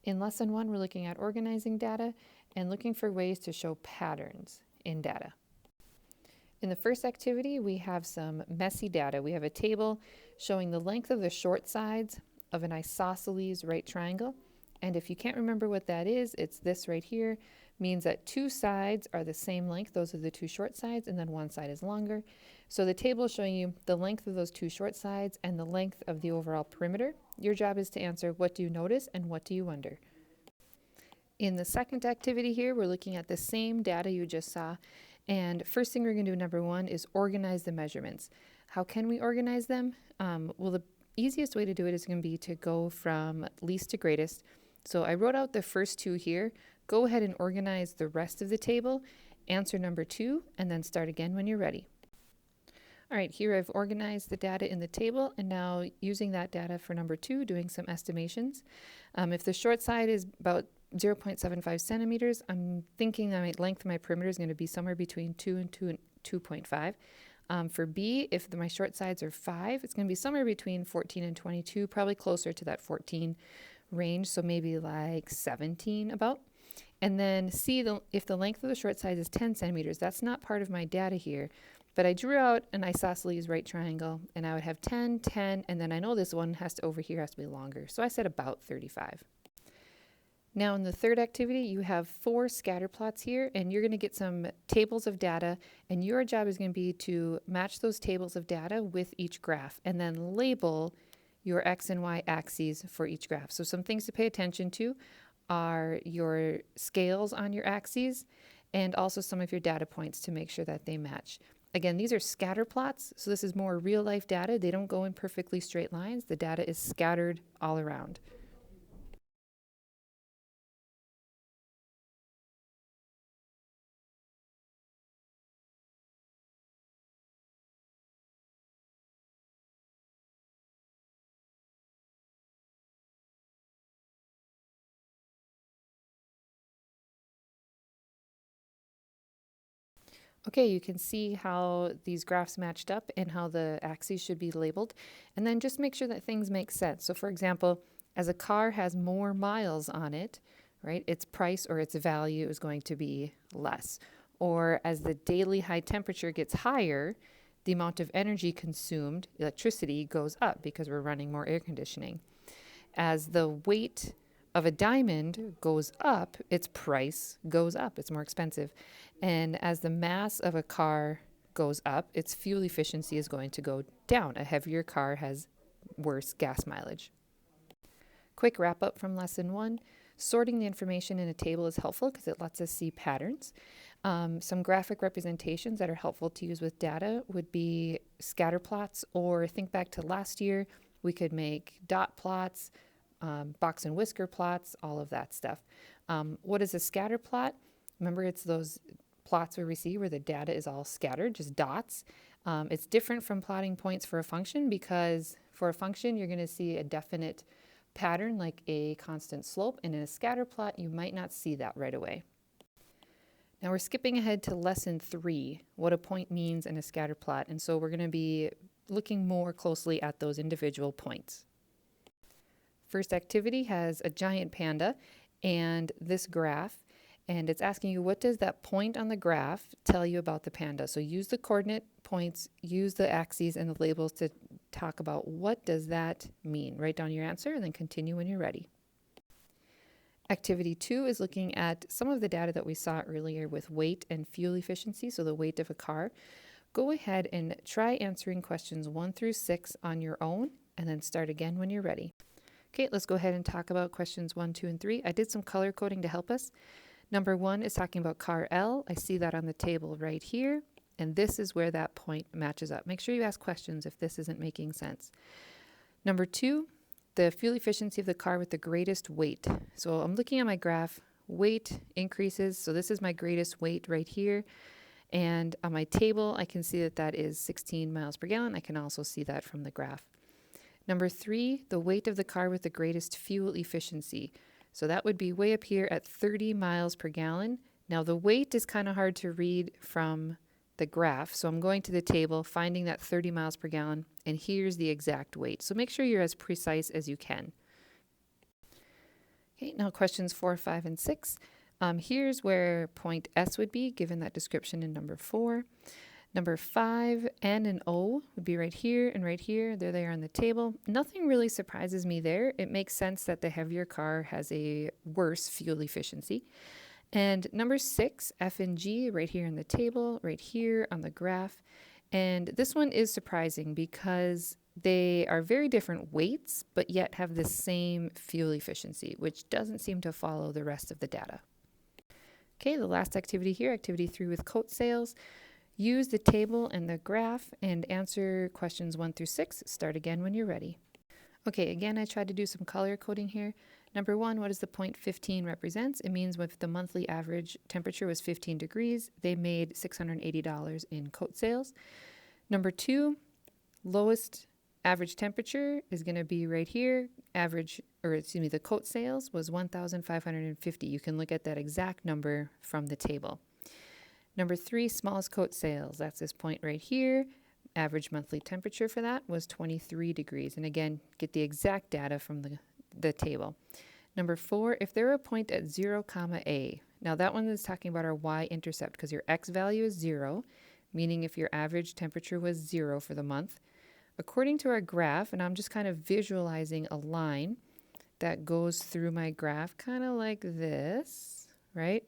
In lesson 1, we're looking at organizing data and looking for ways to show patterns in data. In the first activity, we have some messy data. We have a table showing the length of the short sides of an isosceles right triangle. And if you can't remember what that is, it's this right here. Means that two sides are the same length. Those are the two short sides, and then one side is longer. So the table is showing you the length of those two short sides and the length of the overall perimeter. Your job is to answer, what do you notice and what do you wonder? In the second activity here, we're looking at the same data you just saw. And first thing we're going to do, number 1, is organize the measurements. How can we organize them? Well, the easiest way to do it is going to be to go from least to greatest. So I wrote out the first 2 here. Go ahead and organize the rest of the table, answer number 2, and then start again when you're ready. All right, here I've organized the data in the table, and now using that data for number 2, doing some estimations. If the short side is about 0.75 centimeters, I'm thinking that my length of my perimeter is going to be somewhere between 2 and 2.5. For B, if my short sides are 5, it's going to be somewhere between 14 and 22, probably closer to that 14 range, so maybe like 17 about. And then C, if the length of the short side is 10 centimeters, that's not part of my data here, but I drew out an isosceles right triangle, and I would have 10, 10, and then I know this one over here has to be longer, so I said about 35. Now in the third activity, you have 4 scatter plots here, and you're going to get some tables of data, and your job is going to be to match those tables of data with each graph, and then label your X and Y axes for each graph. So some things to pay attention to are your scales on your axes, and also some of your data points to make sure that they match. Again, these are scatter plots, so this is more real life data. They don't go in perfectly straight lines. The data is scattered all around. Okay, you can see how these graphs matched up and how the axes should be labeled. And then just make sure that things make sense. So for example, as a car has more miles on it, right, its price or its value is going to be less. Or as the daily high temperature gets higher, the amount of energy consumed, electricity, goes up because we're running more air conditioning. As the weight of a diamond goes up, its price goes up. It's more expensive. And as the mass of a car goes up, its fuel efficiency is going to go down. A heavier car has worse gas mileage. Quick wrap up from lesson 1. Sorting the information in a table is helpful because it lets us see patterns. Some graphic representations that are helpful to use with data would be scatter plots, or think back to last year, we could make dot plots, box and whisker plots, all of that stuff. What is a scatter plot? Remember, it's those plots where we see where the data is all scattered, just dots. It's different from plotting points for a function, because for a function, you're going to see a definite pattern like a constant slope, and in a scatter plot, you might not see that right away. Now we're skipping ahead to lesson 3, what a point means in a scatter plot, and so we're going to be looking more closely at those individual points. First activity has a giant panda and this graph, and it's asking you, what does that point on the graph tell you about the panda? So use the coordinate points, use the axes and the labels to talk about what does that mean. Write down your answer and then continue when you're ready. Activity 2 is looking at some of the data that we saw earlier with weight and fuel efficiency, so the weight of a car. Go ahead and try answering questions 1 through 6 on your own, and then start again when you're ready. Okay, let's go ahead and talk about questions 1, 2, and 3. I did some color coding to help us. Number 1 is talking about car L. I see that on the table right here, and this is where that point matches up. Make sure you ask questions if this isn't making sense. Number 2, the fuel efficiency of the car with the greatest weight. So I'm looking at my graph, weight increases, so this is my greatest weight right here. And on my table, I can see that that is 16 miles per gallon. I can also see that from the graph. Number 3, the weight of the car with the greatest fuel efficiency. So that would be way up here at 30 miles per gallon. Now the weight is kind of hard to read from the graph, so I'm going to the table, finding that 30 miles per gallon, and here's the exact weight. So make sure you're as precise as you can. Okay, now questions 4, 5, and 6. Here's where point S would be, given that description in number 4. Number 5, N and O would be right here and right here. There they are on the table. Nothing really surprises me there. It makes sense that the heavier car has a worse fuel efficiency. And number 6, F and G, right here in the table, right here on the graph. And this one is surprising because they are very different weights, but yet have the same fuel efficiency, which doesn't seem to follow the rest of the data. Okay, the last activity here, activity 3 with coat sales. Use the table and the graph and answer questions 1 through 6. Start again when you're ready. Okay, again, I tried to do some color coding here. Number 1, what does the point 15 represents? It means if the monthly average temperature was 15 degrees, they made $680 in coat sales. Number 2, lowest average temperature is going to be right here. The coat sales was 1,550. You can look at that exact number from the table. Number 3, smallest coat sales. That's this point right here. Average monthly temperature for that was 23 degrees. And again, get the exact data from the table. Number 4, if there were a point at 0, A. Now that one is talking about our y-intercept because your x value is 0, meaning if your average temperature was 0 for the month. According to our graph, and I'm just kind of visualizing a line that goes through my graph kind of like this, right?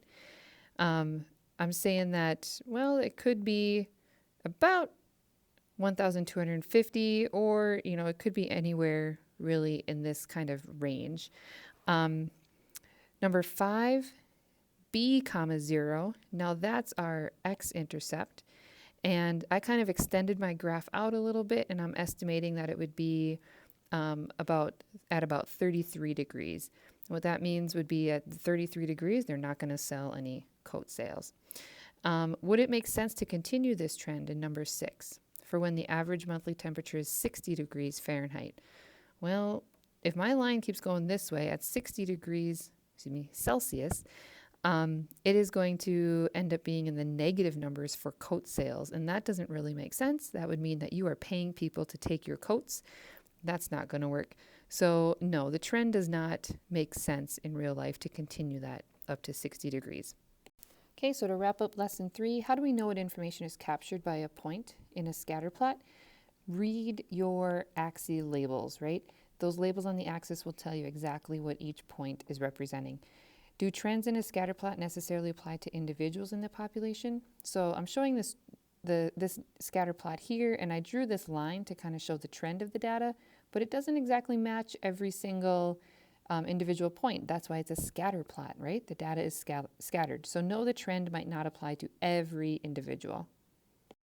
I'm saying that, well, it could be about 1,250 or, it could be anywhere really in this kind of range. Number 5, B, 0. Now that's our x-intercept. And I kind of extended my graph out a little bit, and I'm estimating that it would be about 33 degrees. What that means would be at 33 degrees, they're not going to sell any coat sales. Would it make sense to continue this trend in number 6 for when the average monthly temperature is 60 degrees Fahrenheit? Well, if my line keeps going this way at 60 degrees Celsius, it is going to end up being in the negative numbers for coat sales, and that doesn't really make sense. That would mean that you are paying people to take your coats. That's not going to work. So no, the trend does not make sense in real life to continue that up to 60 degrees. Okay, so to wrap up lesson 3, how do we know what information is captured by a point in a scatter plot? Read your axis labels, right? Those labels on the axis will tell you exactly what each point is representing. Do trends in a scatter plot necessarily apply to individuals in the population? So I'm showing this scatter plot here, and I drew this line to kind of show the trend of the data, but it doesn't exactly match every single individual point. That's why it's a scatter plot, right? The data is scattered. So no, the trend might not apply to every individual.